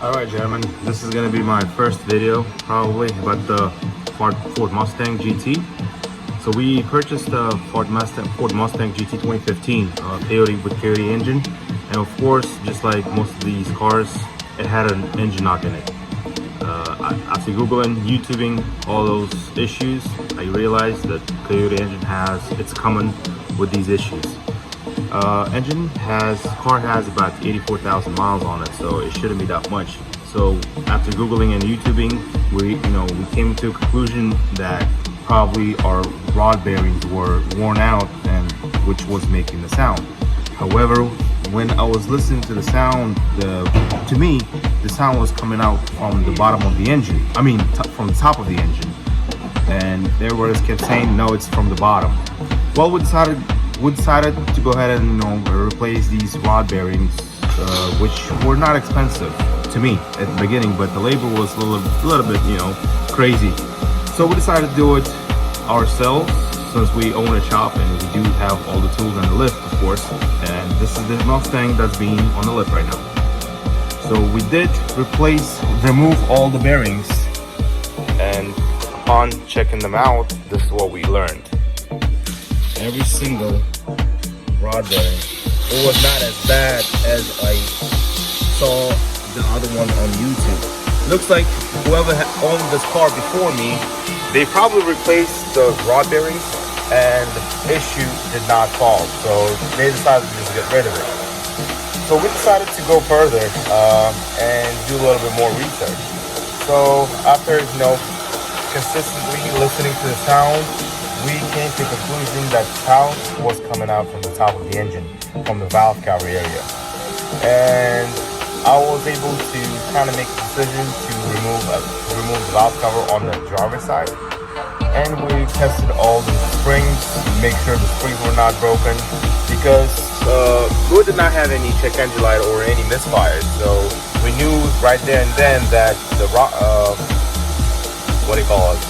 Alright gentlemen, this is going to be my first video probably about the Ford Mustang GT. So we purchased the Ford Mustang GT 2015 Coyote with Coyote engine, and of course, just like most of these cars, it had an engine knock in it. After Googling, YouTubing all those issues, I realized that Coyote engine it's common with these issues. Car has about 84,000 miles on it, so it shouldn't be that much. So after Googling and YouTubing, we came to a conclusion that probably our rod bearings were worn out, and which was making the sound. However, when I was listening to the sound, to me, the sound was coming out from the bottom of the engine. I mean, from the top of the engine. And everybody kept saying, no, it's from the bottom. Well, we decided to go ahead and replace these rod bearings, which were not expensive to me at the beginning, but the labor was a little bit crazy. So we decided to do it ourselves, since we own a shop and we do have all the tools and the lift, of course. And this is the Mustang that's being on the lift right now. So we did remove all the bearings, and upon checking them out, this is what we learned. Every single rod bearing, it was not as bad as I saw the other one on YouTube. Looks like whoever owned this car before me, they probably replaced the rod bearings and the issue did not solve, so they decided to just get rid of it. So we decided to go further and do a little bit more research. So after consistently listening to the sound, we came to the conclusion that sound was coming out from the top of the engine, from the valve cover area. And I was able to kind of make a decision to remove the valve cover on the driver's side. And we tested all the springs, make sure the springs were not broken, because we did not have any check engine light or any misfires. So we knew right there and then that the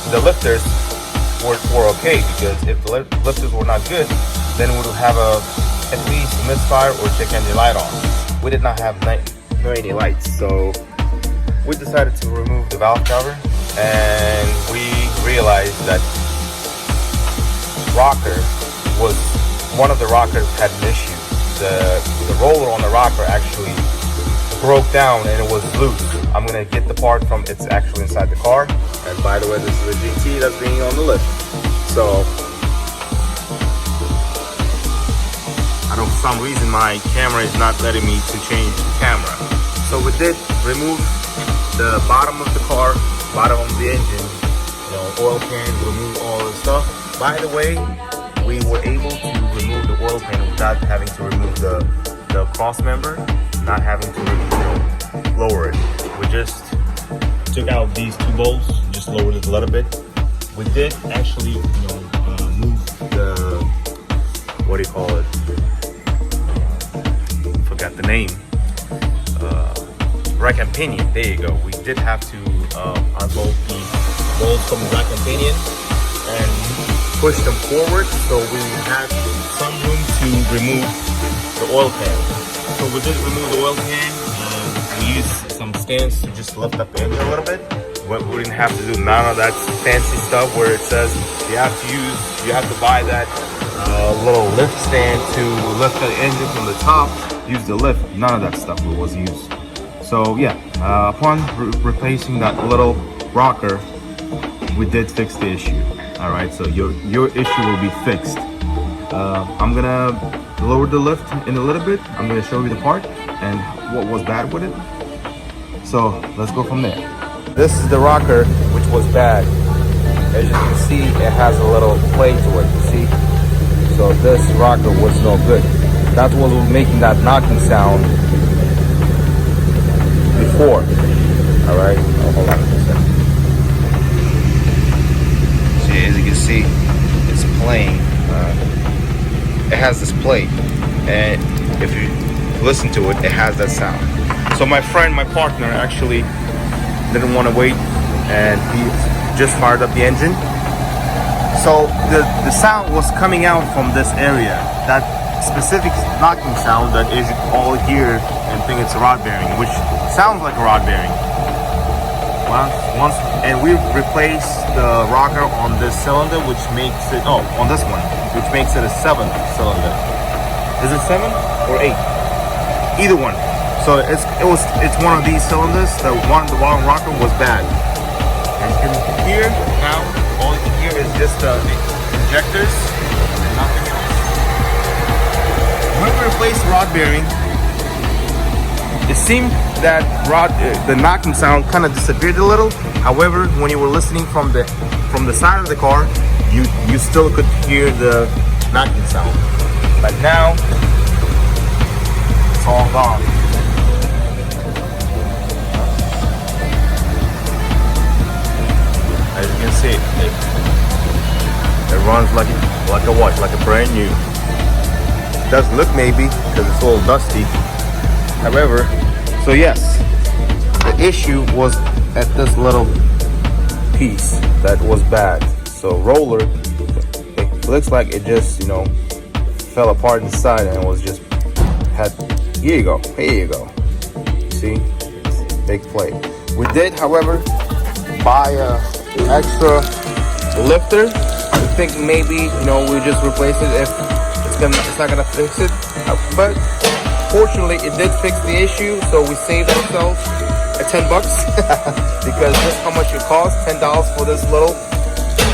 the lifters were okay, because if the lifters were not good, then we would have at least a misfire or check engine light on. We did not have any lights, so we decided to remove the valve cover, and we realized that one of the rockers had an issue. The roller on the rocker actually broke down and it was loose. I'm gonna get the part from it's actually inside the car. And by the way, this is a GT that's being on the lift. So I don't, for some reason my camera is not letting me to change the camera. So we did remove the bottom of the car, bottom of the engine, oil pan, remove all the stuff. By the way, we were able to remove the oil pan without having to remove the cross member, not having to lower it. We just took out these two bolts, just lowered it a little bit. We did actually move the, forgot the name, rack and pinion. There you go. We did have to unbolt the bolts from the rack and pinion and push them forward, so we had some room to remove the oil pan. So we did remove the oil pan, and we used some stands to just lift up the engine a little bit. But we didn't have to do none of that fancy stuff where it says you have to buy that little lift stand to lift the engine from the top, use the lift. None of that stuff was used. So yeah, upon replacing that little rocker, we did fix the issue. All right, so your issue will be fixed. I'm gonna lower the lift in a little bit. I'm gonna show you the part and what was bad with it. So let's go from there. This is the rocker which was bad. As you can see, it has a little play to it, see? So this rocker was no good. That was making that knocking sound before. All right, hold on a second. See, as you can see, it's playing. It has this plate, and if you listen to it, it has that sound. So my partner actually didn't want to wait, and he just fired up the engine. So the sound was coming out from this area, that specific knocking sound that is all here and think it's a rod bearing, which sounds like a rod bearing. And we replaced the rocker on this cylinder, which makes it, on this one, which makes it a 7th cylinder. Is it 7 or 8? Either one. So it's one of these cylinders. The bottom rocker was bad. As you can hear now, all you can hear is just the injectors and nothing else. When we replaced the rod bearing, it seemed that the knocking sound kind of disappeared a little. However, when you were listening from the side of the car, you still could hear the knocking sound. But now it's all gone. As you can see, it runs like a watch, like a brand new. It does look maybe because it's a little dusty. However, so yes, the issue was at this little piece that was bad. So roller, it looks like it just, fell apart inside and was just here you go. See, big plate. We did, however, buy a extra lifter. I think maybe, we just replace it if it's not gonna fix it, but fortunately it did fix the issue, so we saved ourselves $10 because that's how much it costs. $10 for this little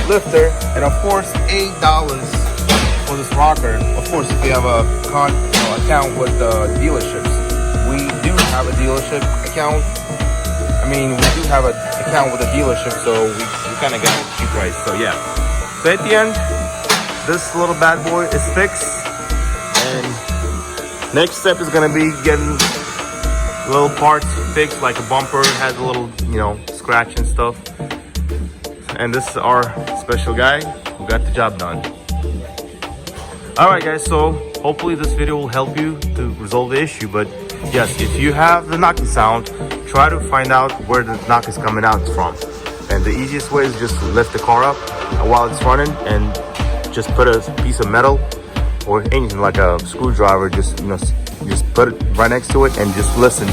lifter, and of course $8 for this rocker. Of course, if you have a account with dealerships, we do have a dealership account. We do have an account with a dealership, so we kind of got a cheap price. So yeah. So at the end, this little bad boy is fixed, and next step is gonna be getting little parts fixed, like a bumper has a little, scratch and stuff. And this is our special guy who got the job done. All right, guys. So hopefully this video will help you to resolve the issue. But yes, if you have the knocking sound, try to find out where the knock is coming out from. And the easiest way is just to lift the car up while it's running and just put a piece of metal or anything like a screwdriver, just put it right next to it and just listen.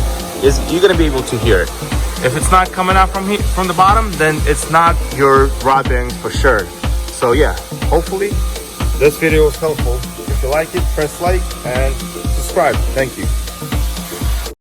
You're gonna be able to hear it. If it's not coming out from the bottom, then it's not your rod bearings for sure. So yeah, hopefully this video was helpful. If you like it, press like and subscribe. Thank you.